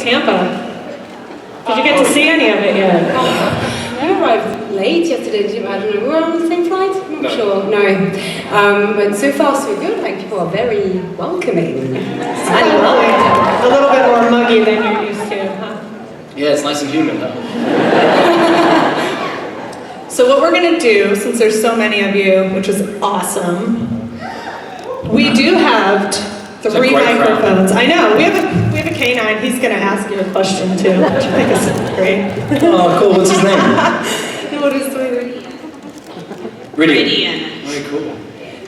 Tampa. Did you get to see any of it yet? We arrived late yesterday, I don't know, we were on the same flight? I'm not sure, no. But so far so good, like people are very welcoming. I love it. A little bit more muggy than you're used to, huh? Yeah, it's nice and humid, huh? So what we're gonna do, since there's so many of you, which is awesome, we do have 3 microphones. I know, we have a canine, he's gonna ask you a question too, which I think is great. Oh, cool, what's his name? What is it? Ridian. Very cool.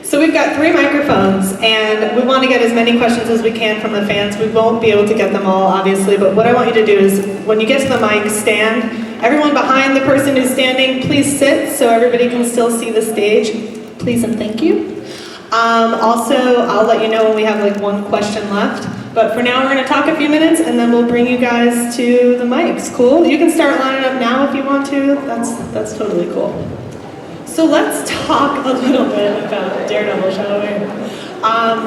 So we've got 3 microphones, and we want to get as many questions as we can from the fans. We won't be able to get them all, obviously, but what I want you to do is, when you get to the mic, stand. Everyone behind the person who's standing, please sit so everybody can still see the stage. Please and thank you. Also, I'll let you know when we have like 1 question left. But for now, we're going to talk a few minutes, and then we'll bring you guys to the mics. Cool? You can start lining up now if you want to. That's totally cool. So let's talk a little bit about Daredevil, shall we?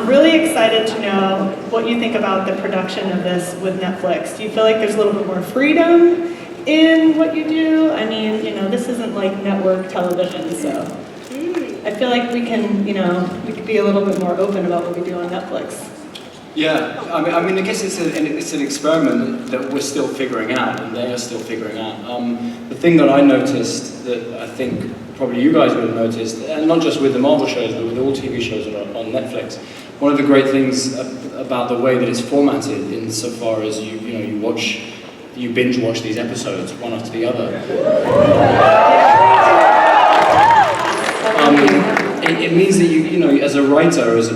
Really excited to know what you think about the production of this with Netflix. Do you feel like there's a little bit more freedom in what you do? I mean, you know, this isn't like network television, so I feel like we can, you know, we could be a little bit more open about what we do on Netflix. Yeah, I mean, I guess it's an experiment that we're still figuring out, and they are still figuring out. The thing that I noticed that I think probably you guys would have noticed, and not just with the Marvel shows, but with all TV shows that are on Netflix, one of the great things about the way that it's formatted, insofar as you binge watch these episodes one after the other. It means that you know, as a writer, as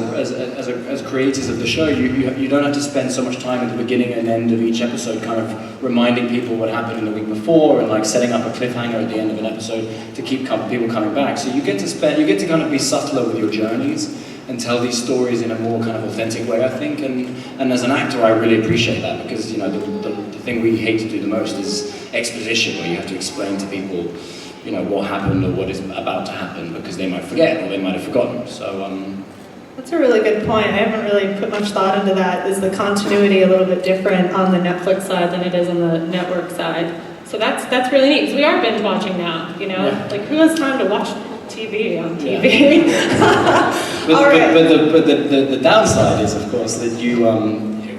creators of the show, you don't have to spend so much time at the beginning and end of each episode kind of reminding people what happened in the week before and like setting up a cliffhanger at the end of an episode to keep people coming back. So you get to kind of be subtler with your journeys and tell these stories in a more kind of authentic way, I think. And as an actor, I really appreciate that, because you know the thing we hate to do the most is exposition, where you have to explain to people, you know, what happened or what is about to happen, because they might forget or they might have forgotten. So that's a really good point. I haven't really put much thought into that. Is the continuity a little bit different on the Netflix side than it is on the network side? So that's really neat, because we are binge watching now, you know? Yeah. Like, who has time to watch TV on TV? Yeah. but the downside is, of course, that you,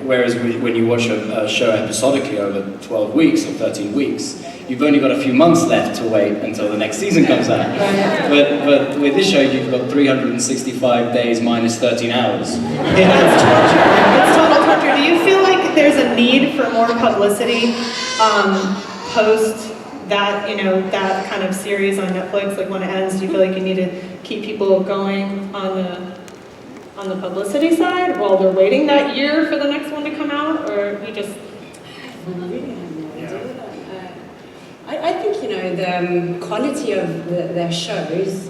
whereas when you watch a show episodically over 12 weeks or 13 weeks, you've only got a few months left to wait until the next season comes out. But with this show, you've got 365 days minus 13 hours. It's total torture. Do you feel like there's a need for more publicity post that, you know, that kind of series on Netflix? Like when it ends, do you feel like you need to keep people going on the publicity side while they're waiting that year for the next one to come out, or you just? I think, you know, the quality of their shows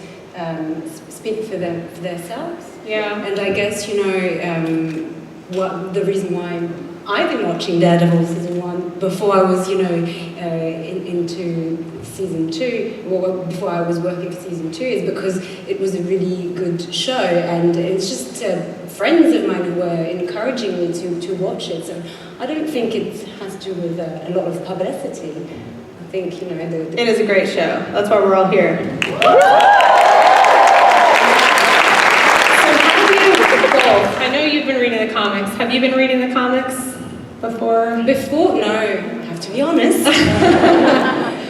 speak for themselves. Yeah. And I guess, you know, what the reason why I've been watching Daredevil season 1 before I was, you know, into season 2, or before I was working for season 2, is because it was a really good show, and it's just friends of mine who were encouraging me to watch it. So I don't think it has to do with a lot of publicity. I think, you know, it is a great show. That's why we're all here. I know you've been reading the comics. Have you been reading the comics before? No, I have to be honest.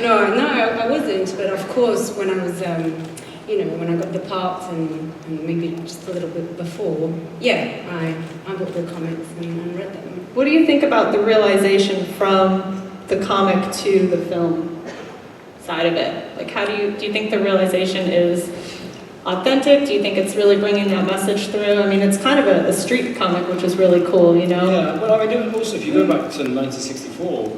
No, I wasn't. But of course, when I was, you know, when I got the part and maybe just a little bit before, yeah, I bought the comics and read them. What do you think about the realization from the comic to the film side of it? Like, how do you think the realization is authentic? Do you think it's really bringing that message through? I mean, it's kind of a street comic, which is really cool, you know? Yeah, well, I mean, also, if you go back to 1964,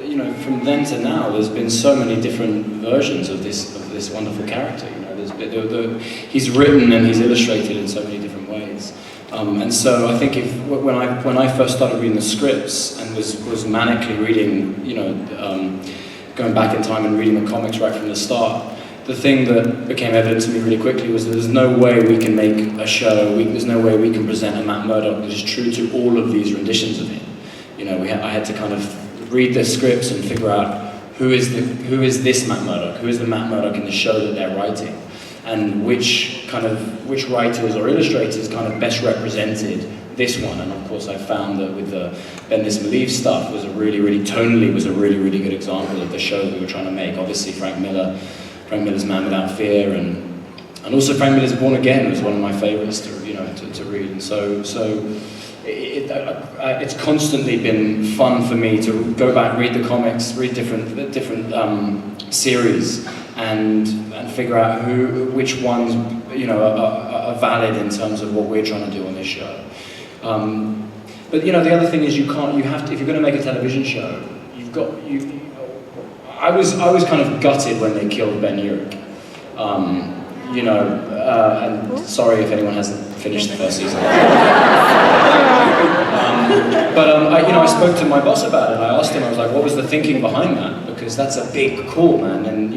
you know, from then to now, there's been so many different versions of this wonderful character. You know, he's written and he's illustrated in so many different ways. And so I think when I first started reading the scripts and was manically reading, you know, going back in time and reading the comics right from the start, the thing that became evident to me really quickly was that there's no way we can make a show, there's no way we can present a Matt Murdock that is true to all of these renditions of him. You know, I had to kind of read the scripts and figure out who is this Matt Murdock, who is the Matt Murdock in the show that they're writing, and which writers or illustrators kind of best represented this one. And of course I found that with the Bendis Malieve stuff was a really really good example of the show that we were trying to make. Obviously Frank Miller's Man Without Fear, and also Frank Miller's Born Again was one of my favorites to read. And so it's constantly been fun for me to go back, read the comics, read different series, and figure out which ones are valid in terms of what we're trying to do on this show. But the other thing is you have to, if you're going to make a television show, I was kind of gutted when they killed Ben Urich. And sorry if anyone hasn't finished the first season. I spoke to my boss about it. I asked him, I was like, what was the thinking behind that? Because that's a big call, man. And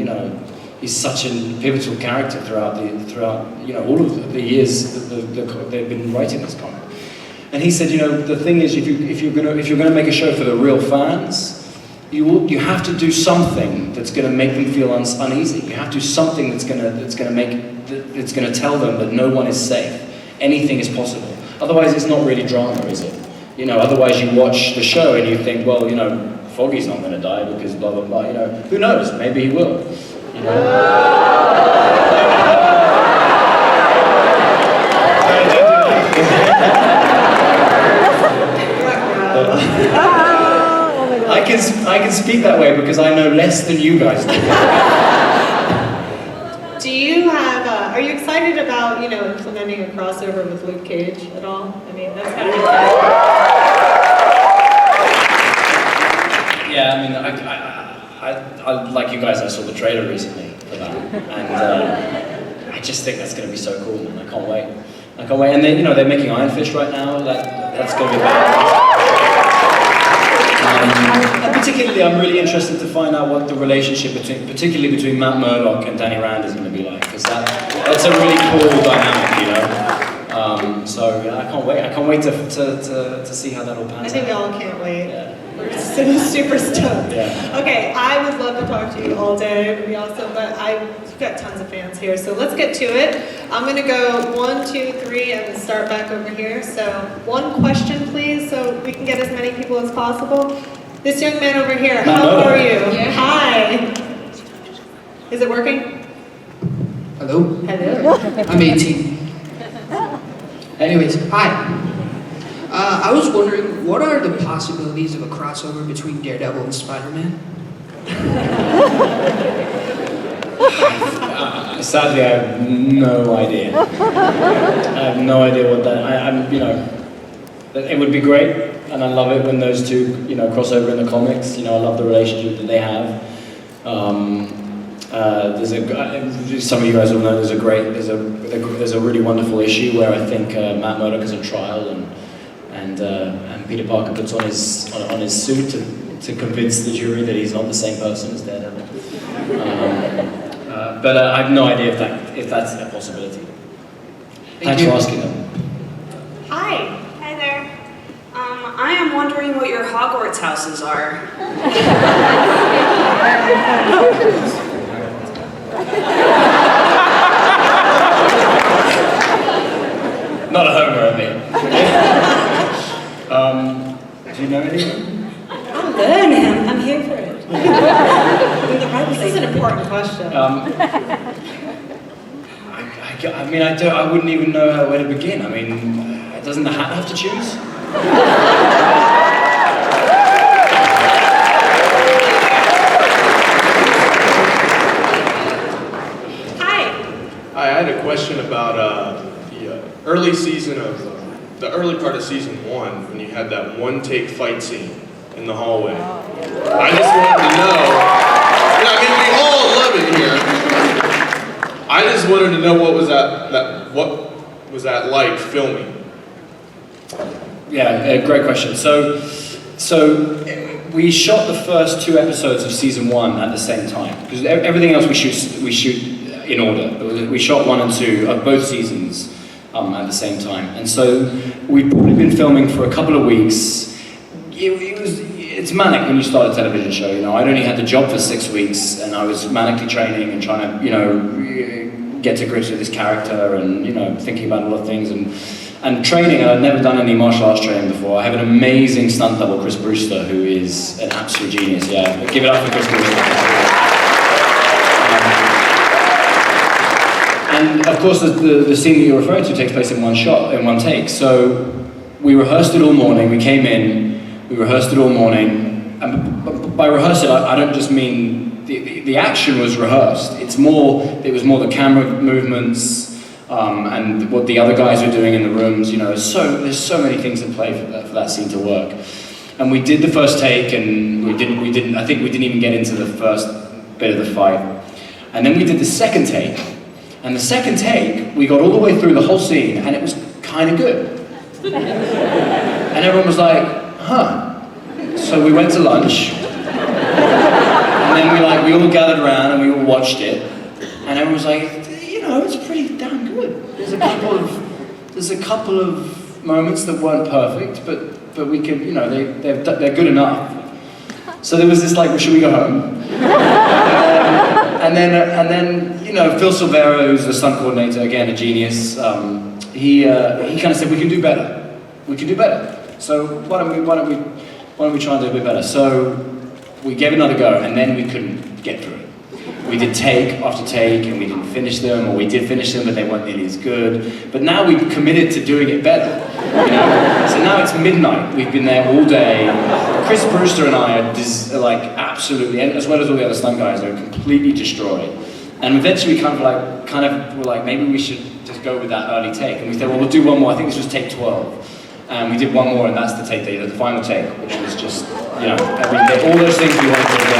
he's such a pivotal character throughout all of the years that they've been writing this comic. And he said, the thing is, if you're gonna make a show for the real fans, you have to do something that's going to make them feel uneasy. You have to do something that's going to tell them that no one is safe. Anything is possible. Otherwise, it's not really drama, is it? Otherwise you watch the show and you think, well, Foggy's not going to die because blah blah blah. Who knows? Maybe he will. I can speak that way because I know less than you guys do. Do you have? Are you excited about implementing a crossover with Luke Cage at all? I mean, that's kind of. Yeah, I mean, I like you guys. I saw the trailer recently for that, and I just think that's going to be so cool, man. I can't wait. And then they're making Iron Fist right now. That's going to be bad. And particularly, I'm really interested to find out what the relationship particularly between Matt Murdock and Danny Rand is going to be like, because that's a really cool dynamic, So I can't wait. I can't wait to see how that all pans out. I think we all can't wait. Yeah. We're so super stoked. Yeah. Okay, I would love to talk to you all day. It would be awesome, but I've got tons of fans here, so let's get to it. I'm going to go 1, 2, 3, and start back over here. So one question, please, so we can get as many people as possible. This young man over here, how are you? Yeah. Hi. Is it working? Hello? Hello. I'm 18. Anyways, hi. I was wondering, what are the possibilities of a crossover between Daredevil and Spider-Man? Sadly, I have no idea. I have no idea what that. It would be great, and I love it when those two, cross over in the comics. I love the relationship that they have. Some of you guys will know there's a really wonderful issue where I think Matt Murdock is on trial and Peter Parker puts on his suit to convince the jury that he's not the same person as Daredevil. But I have no idea if that's a possibility. Thanks for asking them. Hi. Hi there. I am wondering what your Hogwarts houses are. Not a homer, I mean. Do you know anything? I'm learning. I'm here for it. This is an important question. I wouldn't even know where to begin. I mean, doesn't the hat have to choose? Hi. I had a question about the early season of the early part of season 1 when you had that one-take fight scene in the hallway. I just wanted to know. I mean, we all love it here. I just wanted to know what was that like filming? Yeah, great question. So we shot the first 2 episodes of season 1 at the same time because everything else we shoot in order. We shot 1 and 2 of both seasons at the same time, and so we'd probably been filming for a couple of weeks. it's manic when you start a television show, you know. I'd only had the job for 6 weeks, and I was manically training and trying to, you know, get to grips with this character, and, you know, thinking about a lot of things, and training. I'd never done any martial arts training before. I have an amazing stunt double, Chris Brewster, who is an absolute genius. Yeah, give it up for Chris Brewster. And of course, the scene that you're referring to takes place in one shot, in one take. So we rehearsed it all morning. We came in, we rehearsed it all morning. And by rehearse it, I don't just mean the action was rehearsed. It was more the camera movements and what the other guys were doing in the rooms. You know, there's so many things at play for that scene to work. And we did the first take, and we didn't. I think we didn't even get into the first bit of the fight. And then we did the second take. And the second take, we got all the way through the whole scene, and it was kind of good. And everyone was like, huh. So we went to lunch, and then we all gathered around and we all watched it, and everyone was like, you know, it's pretty damn good. There's a couple of moments that weren't perfect, but we could, you know, they're good enough. So there was this like, well, should we go home? And then, you know, Phil Silvera, who's the stunt coordinator, again, a genius, he kind of said, we can do better. We can do better. So why don't we try and do a bit better? So we gave it another go, and then we couldn't get through it. We did take after take, and we didn't finish them, or we did finish them, but they weren't nearly as good. But now we've committed to doing it better, you know? So now it's midnight. We've been there all day. Chris Brewster and I are like absolutely, as well as all the other stunt guys, are completely destroyed. And eventually we were like, maybe we should just go with that early take. And we said, well, we'll do one more. I think this was take 12. And we did one more, and that's the take, the final take, which was just, you know, all those things we wanted to do.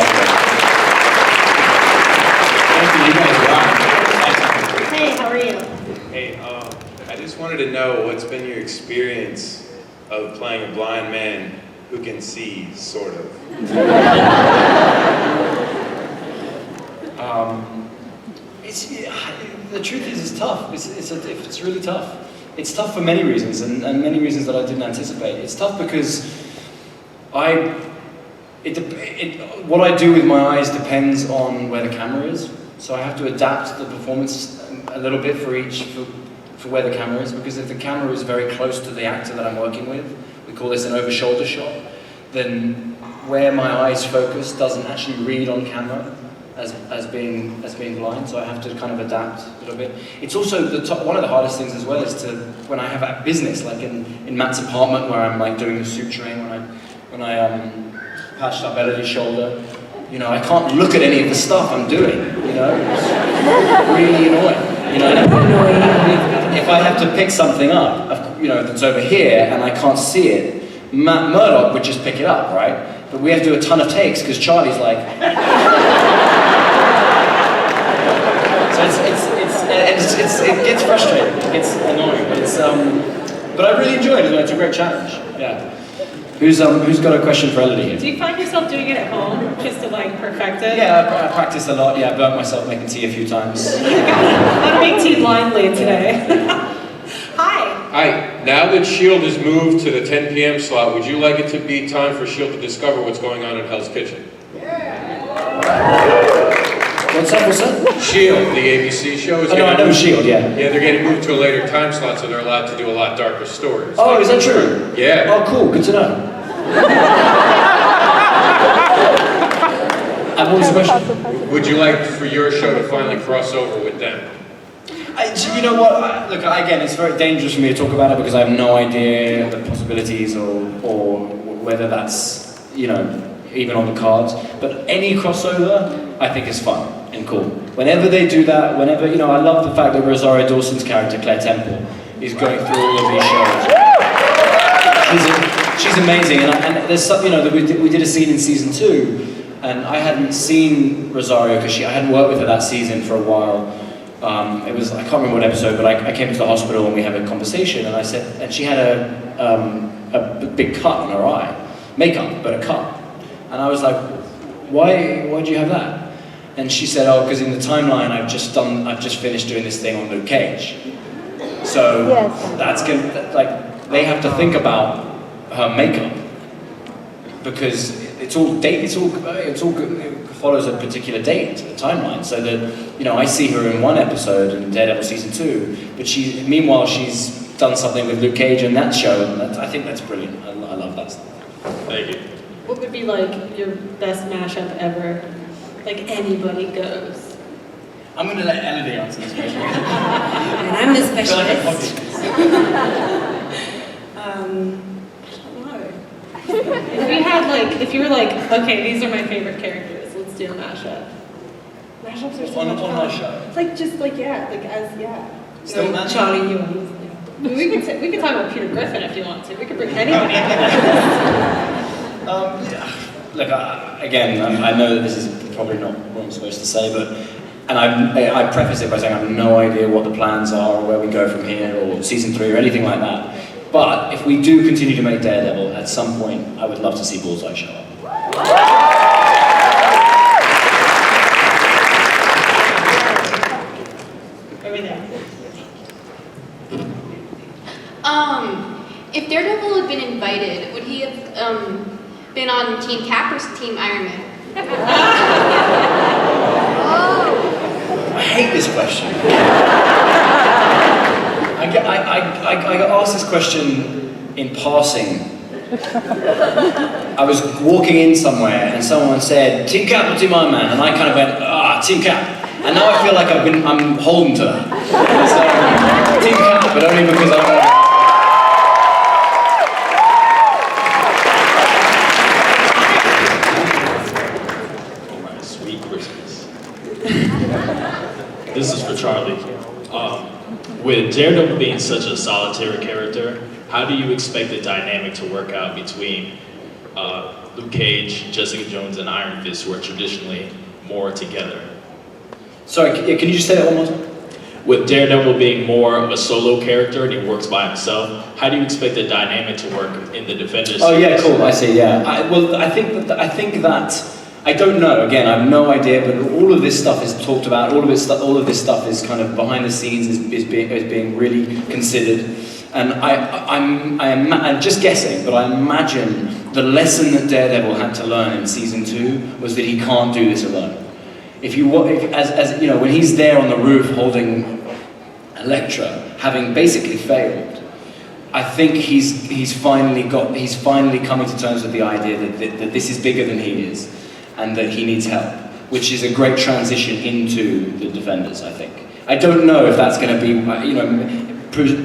Hey, how are you? Hey, I just wanted to know what's been your experience of playing a blind man who can see, sort of. The truth is, it's tough. It's really tough. It's tough for many reasons, and many reasons that I didn't anticipate. It's tough because what I do with my eyes depends on where the camera is. So I have to adapt the performance a little bit for where the camera is, because if the camera is very close to the actor that I'm working with, we call this an over-shoulder shot, then where my eyes focus doesn't actually read on camera as being blind, so I have to kind of adapt a little bit. It's also one of the hardest things as well is when I have a business, like in Matt's apartment where I'm like doing the suturing, when I patched up Elodie's shoulder. You know, I can't look at any of the stuff I'm doing, you know? It's really annoying, you know? If I have to pick something up, you know, that's over here and I can't see it, Matt Murdock would just pick it up, right? But we have to do a ton of takes because Charlie's like... So it gets frustrating, it gets annoying, but I really enjoyed it, it's a great challenge, yeah. Who's got a question for Elodie here? Do you find yourself doing it at home just to like perfect it? Yeah, I practice a lot. Yeah, I burnt myself making tea a few times. How to make tea blindly today. Hi. Hi, now that S.H.I.E.L.D. has moved to the 10 p.m. slot, would you like it to be time for S.H.I.E.L.D. to discover what's going on in Hell's Kitchen? What's that? S.H.I.E.L.D., the ABC show is I know S.H.I.E.L.D., yeah. Yeah, they're getting moved to a later time slot, so they're allowed to do a lot darker stories. Oh, like, is that true? Yeah. Oh, cool, good to know. And what was the question? Would you like for your show to finally cross over with them? You know what, look, again, it's very dangerous for me to talk about it because I have no idea the possibilities or whether that's, you know, even on the cards. But any crossover, I think is fun and cool. Whenever they do that, you know, I love the fact that Rosario Dawson's character, Claire Temple, is going through all of these shows. She's amazing, and there's some, you know, we did a scene in season 2, and I hadn't seen Rosario because I hadn't worked with her that season for a while. It was, I can't remember what episode, but I came to the hospital and we had a conversation, and I said, and she had a big cut on her eye, makeup, but a cut. And I was like, why do you have that? And she said, oh, because in the timeline I've just finished doing this thing on Luke Cage. So that's gonna, like, they have to think about her makeup because it's all it follows a particular date, a timeline. So that I see her in one episode in Daredevil season 2, but meanwhile she's done something with Luke Cage in that show, and I think that's brilliant. I love that stuff. Thank you. What would be like your best mashup ever? Like anybody goes. I'm going to let Elodie answer this question. And I'm the specialist. I don't know. If you were like, okay, these are my favorite characters, let's do a mashup. Mashups are so much fun. On my show. It's like just like yeah. Still No, mashup? Charlie, you want. We could talk about Peter Griffin if you want to. We could bring anybody in. Look, I know that this is probably not what I'm supposed to say, and I preface it by saying I have no idea what the plans are, or where we go from here, or season 3, or anything like that. But if we do continue to make Daredevil, at some point, I would love to see Bullseye show up. Over there. If Daredevil had been invited, would he have been on Team Cap or Team Iron Man? I hate this question. I got asked this question in passing. I was walking in somewhere and someone said, Team Cap or Team Iron Man? And I kind of went, Team Cap. And now I feel like I'm beholden to that. So, Team Cap, but only because I Sweet Christmas. This is for Charlie. With Daredevil being such a solitary character, how do you expect the dynamic to work out between Luke Cage, Jessica Jones, and Iron Fist, who are traditionally more together? Sorry, can you just say that one more time? With Daredevil being more of a solo character and he works by himself, how do you expect the dynamic to work in the Defenders? Oh yeah, cool. I see. Yeah. I think that I don't know. Again, I have no idea. But all of this stuff is talked about. All of this stuff is kind of behind the scenes. Is being really considered. And I'm just guessing, but I imagine the lesson that Daredevil had to learn in season 2 was that he can't do this alone. When he's there on the roof holding Elektra, having basically failed, I think he's finally coming to terms with the idea that this is bigger than he is, and that he needs help, which is a great transition into the Defenders. I think. I don't know if that's going to be,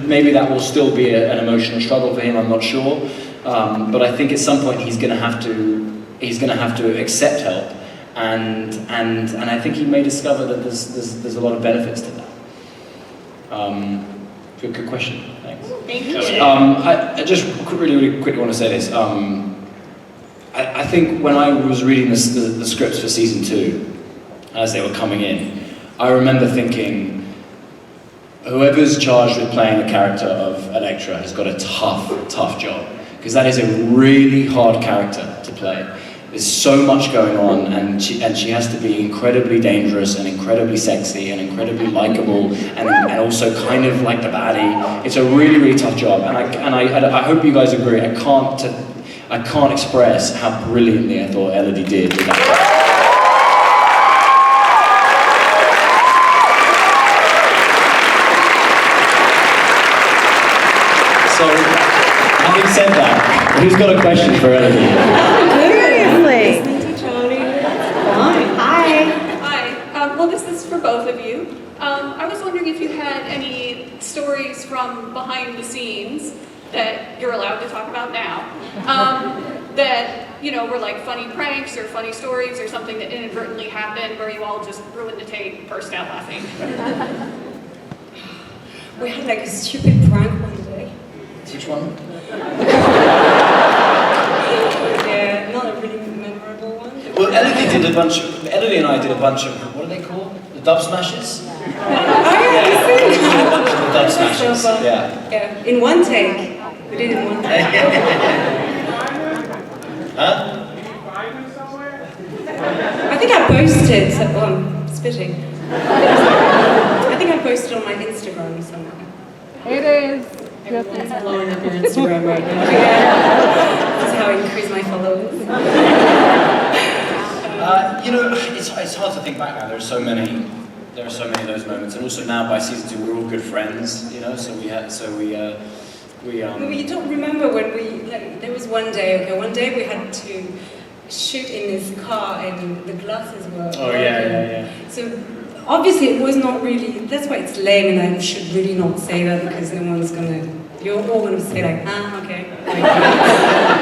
maybe that will still be an emotional struggle for him. I'm not sure, but I think at some point he's going to have to accept help. And I think he may discover that there's a lot of benefits to that. Good question. Thanks. Thank you. I just really quickly want to say this. I think when I was reading the scripts for season 2, as they were coming in, I remember thinking, whoever's charged with playing the character of Elektra has got a tough job, because that is a really hard character to play. There's so much going on, and she has to be incredibly dangerous and incredibly sexy and incredibly likable, and also kind of like the baddie. It's a really, really tough job, and I hope you guys agree. I can't express how brilliantly I thought Elodie did with that. So, having said that, who's got a question for Elodie? Well, this is for both of you. I was wondering if you had any stories from behind the scenes that you're allowed to talk about now, that, were like funny pranks or funny stories or something that inadvertently happened where you all just ruined the tape and burst out laughing. We had like a stupid prank one day. Which one? Yeah, not a really memorable one. Well, Elodie and I did a bunch of, what are they called? The dub smashes? Oh yeah, The dub smashes, yeah. In one take. We did it in one take. Huh? I think I posted, I'm spitting. I think I posted on my Instagram somewhere. It is. Everyone's blowing up your Instagram right now. Yeah. That's how I increase my followers. it's hard to think back now. There are so many of those moments, and also now by season 2 we're all good friends, you know. So we Well, you don't remember when there was one day we had to shoot in this car and the glasses were yeah. So obviously it was not really, that's why it's lame, and I should really not say that because you're all gonna say like, okay.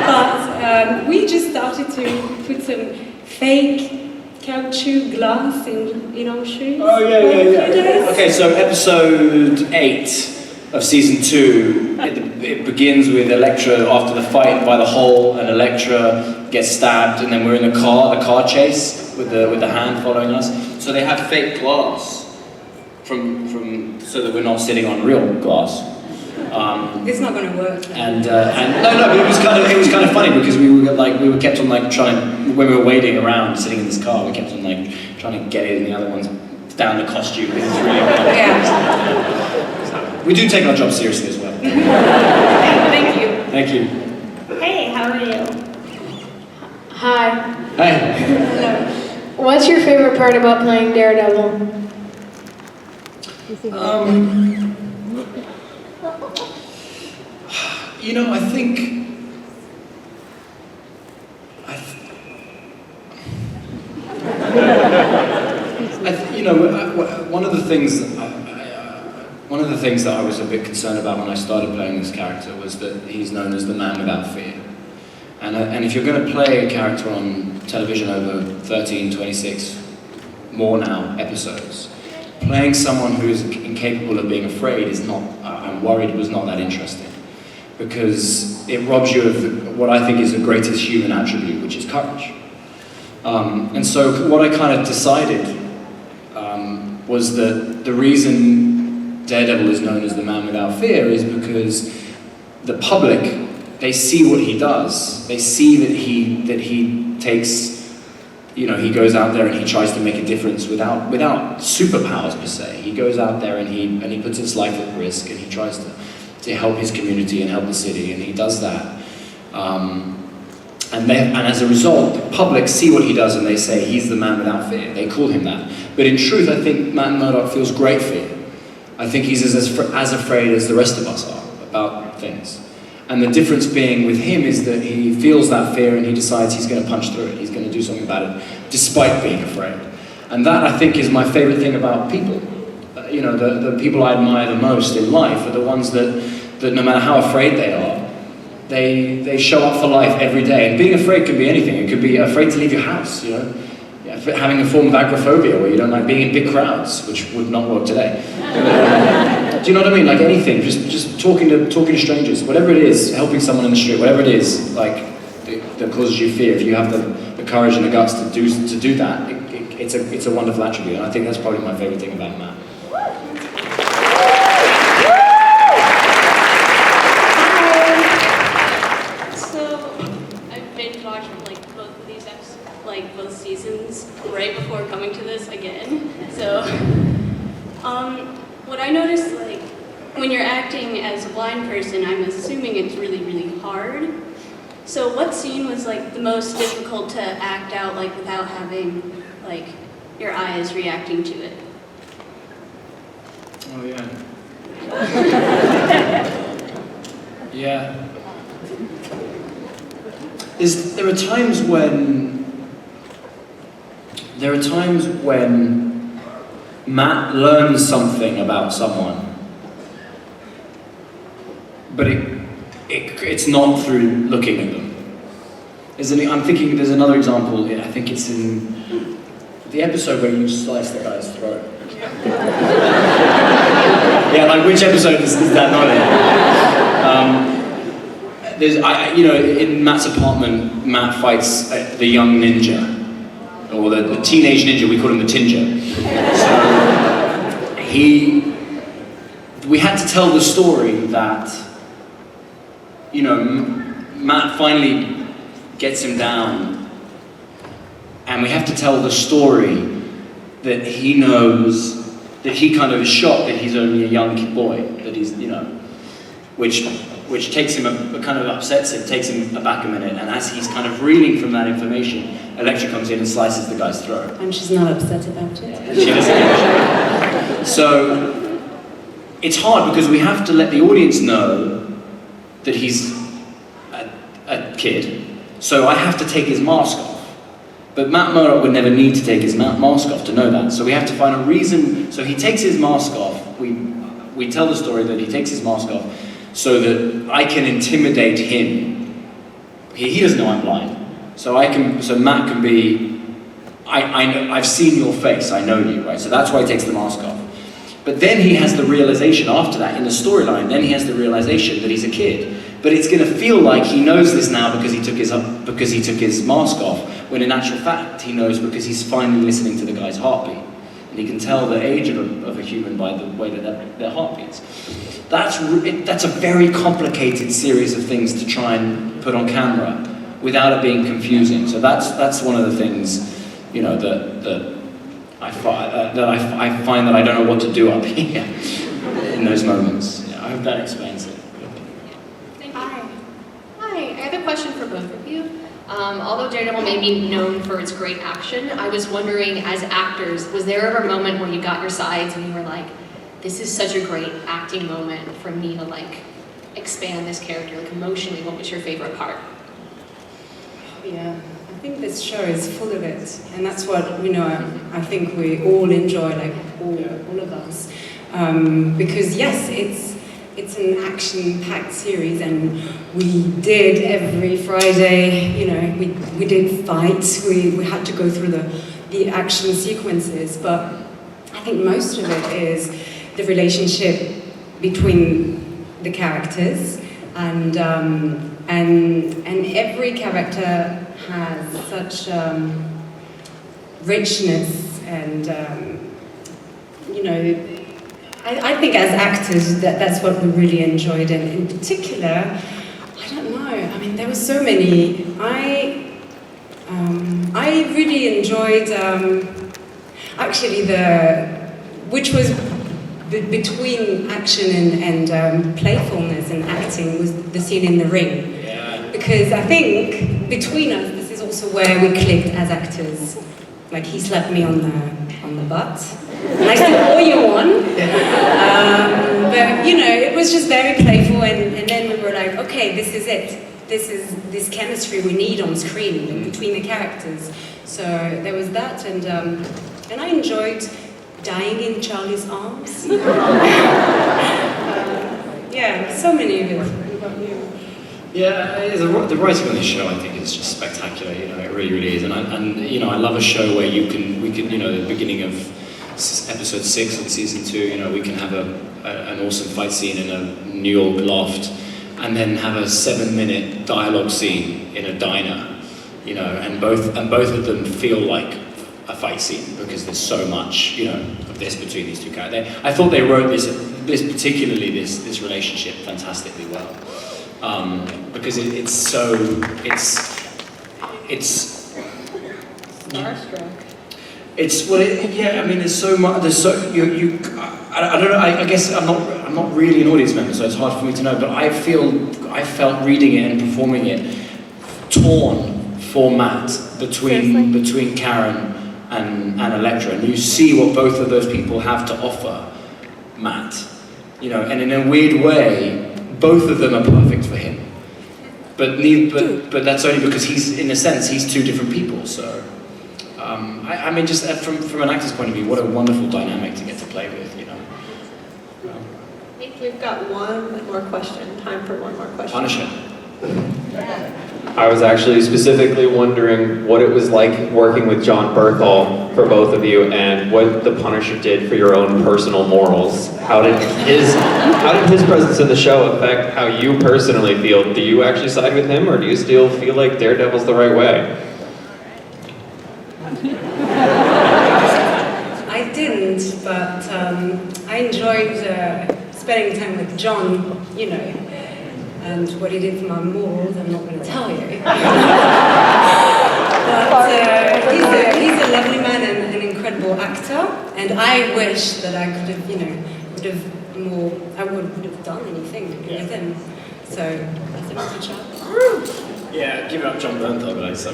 But we just started to put some fake caoutchouc glass in our shoes. Oh yeah. Okay, so episode 8 of season 2, it begins with Elektra after the fight by the hole, and Elektra gets stabbed, and then we're in a car chase with the hand following us. So they have fake glass from so that we're not sitting on real glass. It's not going to work. And no, but it was kind of funny because we were kept on when we were waiting around sitting in this car, we kept on trying to get it in the other ones down the costume because it's really hard. Yeah. We do take our job seriously as well. Thank you. Thank you. Hey, how are you? Hi. Hey. Hello. What's your favorite part about playing Daredevil? You know, I think one of the things that I was a bit concerned about when I started playing this character was that he's known as the man without fear. And if you're going to play a character on television over 13, 26, more now, episodes, playing someone who is incapable of being afraid is not, I'm worried, was not that interesting. Because it robs you of what I think is the greatest human attribute, which is courage. And so what I kind of decided was that the reason Daredevil is known as the man without fear is because the public, they see what he does. They see that he takes, you know, he goes out there and he tries to make a difference without superpowers per se. He goes out there and he puts his life at risk, and he tries to help his community and help the city, and he does that. And as a result, the public see what he does and they say, he's the man without fear. They call him that. But in truth, I think Matt Murdock feels great fear. I think he's as afraid as the rest of us are about things. And the difference being with him is that he feels that fear and he decides he's going to punch through it. He's going to do something about it, despite being afraid. And that, I think, is my favorite thing about people. You know, the people I admire the most in life are the ones that no matter how afraid they are, they show up for life every day. And being afraid could be anything. It could be afraid to leave your house, you know. Yeah, having a form of agoraphobia where you don't like being in big crowds, which would not work today. Do you know what I mean? Like anything, just talking to strangers, whatever it is, helping someone in the street, whatever it is, like that causes you fear. If you have the courage and the guts to do that, it's a wonderful attribute. And I think that's probably my favorite thing about Matt. Both seasons right before coming to this again. So, what I noticed, when you're acting as a blind person, I'm assuming it's really, really hard. So what scene was, the most difficult to act out, without having, your eyes reacting to it? Oh, yeah. Yeah. There are times when Matt learns something about someone, but it's not through looking at them. I'm thinking there's another example. I think it's in the episode where you slice the guy's throat. Yeah, which episode is that not in? In Matt's apartment, Matt fights the young ninja. Or the teenage ninja, we call him the Tinja. So we had to tell the story that, Matt finally gets him down, and we have to tell the story that he knows, that he kind of is shocked that he's only a young boy, that he's, which which takes him, kind of upsets him, takes him aback a minute, and as he's kind of reeling from that information, Elektra comes in and slices the guy's throat. And she's not upset about it. And she doesn't. So, it's hard because we have to let the audience know that he's a kid, so I have to take his mask off. But Matt Murdock would never need to take his mask off to know that, so we have to find a reason. So he takes his mask off. We tell the story that he takes his mask off so that I can intimidate him. He doesn't know I'm blind, so Matt can be, I know, I've seen your face, I know you, right? So that's why he takes the mask off. But then he has the realization after that, in the storyline, then he has the realization that he's a kid. But it's going to feel like he knows this now because he took his mask off, when in actual fact he knows because he's finally listening to the guy's heartbeat. And he can tell the age of a human by the way that their heart beats. That's a very complicated series of things to try and put on camera without it being confusing. So that's one of the things, you know, that I find that I don't know what to do up here in those moments. Yeah, I hope that explains it. Hi, I have a question for both of you. Although Daredevil may be known for its great action, I was wondering, as actors, was there ever a moment where you got your sides and you were like, this is such a great acting moment for me to like expand this character, like emotionally, what was your favorite part? Yeah, I think this show is full of it, and that's what, you know, I think we all enjoy, like all of us, because yes, it's an action-packed series, and we did every Friday, you know, we did fights, we had to go through the action sequences, but I think most of it is the relationship between the characters, and every character has such richness, and you know, I think as actors that's what we really enjoyed, and in particular, I don't know, I mean there were so many. I really enjoyed actually which was between action and playfulness and acting, was the scene in the ring. Yeah. Because I think between us, this is also where we clicked as actors. Like he slapped me on the butt, and I still owe you one. But you know, it was just very playful, and then we were like, okay, this is it. This is this chemistry we need on screen between the characters. So there was that, and I enjoyed dying in Charlie's arms. Yeah, so many of it. What about you? Yeah, the writing on this show, I think, is just spectacular. You know, it really, really is. And you know, I love a show where we can, you know, the beginning of episode 6 of season 2, you know, we can have an awesome fight scene in a New York loft, and then have a 7-minute dialogue scene in a diner. You know, and both of them feel like a fight scene because there's so much, you know, of this between these two characters. I thought they wrote this relationship fantastically well, because it's starstruck. It's well, yeah. I mean, there's so much. There's so I don't know. I guess I'm not really an audience member, so it's hard for me to know. But I felt reading it and performing it torn for Matt between Karen and Elektra, and you see what both of those people have to offer Matt, you know, and in a weird way, both of them are perfect for him. But that's only because he's two different people. So, I mean, just from an actor's point of view, what a wonderful dynamic to get to play with, you know. I think we've got one more question. Time for one more question. Punisher. I was actually specifically wondering what it was like working with John Berthal for both of you, and what the Punisher did for your own personal morals. How did his presence in the show affect how you personally feel? Do you actually side with him, or do you still feel like Daredevil's the right way? I didn't, but I enjoyed spending time with John, you know. And what he did for my morals, I'm not going to tell you. But he's a lovely man and an incredible actor. And I wish that I could have, you know, I would have done anything with him. So that's a good shot. Yeah, give it up John Bernthal, guys.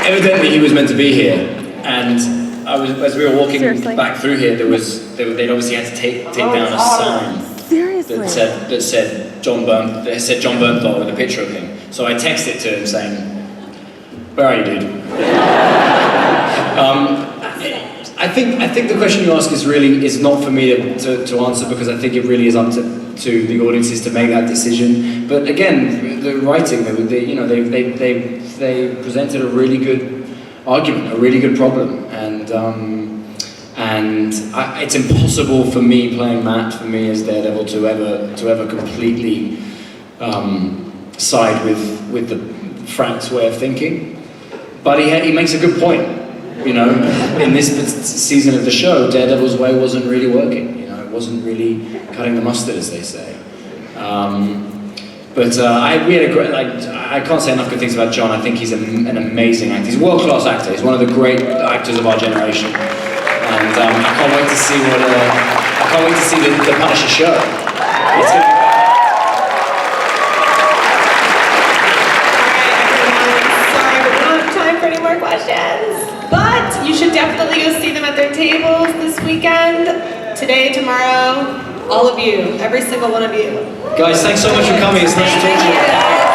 Evidently he was meant to be here, and as we were walking back through here, they'd obviously had to take down a sign that said John Bernthal with a picture of him. So I texted to him saying, "Where are you, dude?" I think the question you ask is not for me to answer, because I think it really is up to the audiences to make that decision. But again, the writing, they presented a really good argument, a really good problem, and it's impossible for me playing Matt, for me as Daredevil, to ever completely side with the Frank's way of thinking. But he makes a good point. You know, in this season of the show, Daredevil's way wasn't really working. You know, it wasn't really cutting the mustard, as they say. We had a great. I can't say enough good things about John. I think he's an amazing actor. He's a world-class actor. He's one of the great actors of our generation. And I can't wait to see the Punisher show. It's gonna be any more questions, but you should definitely go see them at their tables this weekend, today, tomorrow, all of you, every single one of you. Guys, thanks so much for coming. It's nice to talk to you.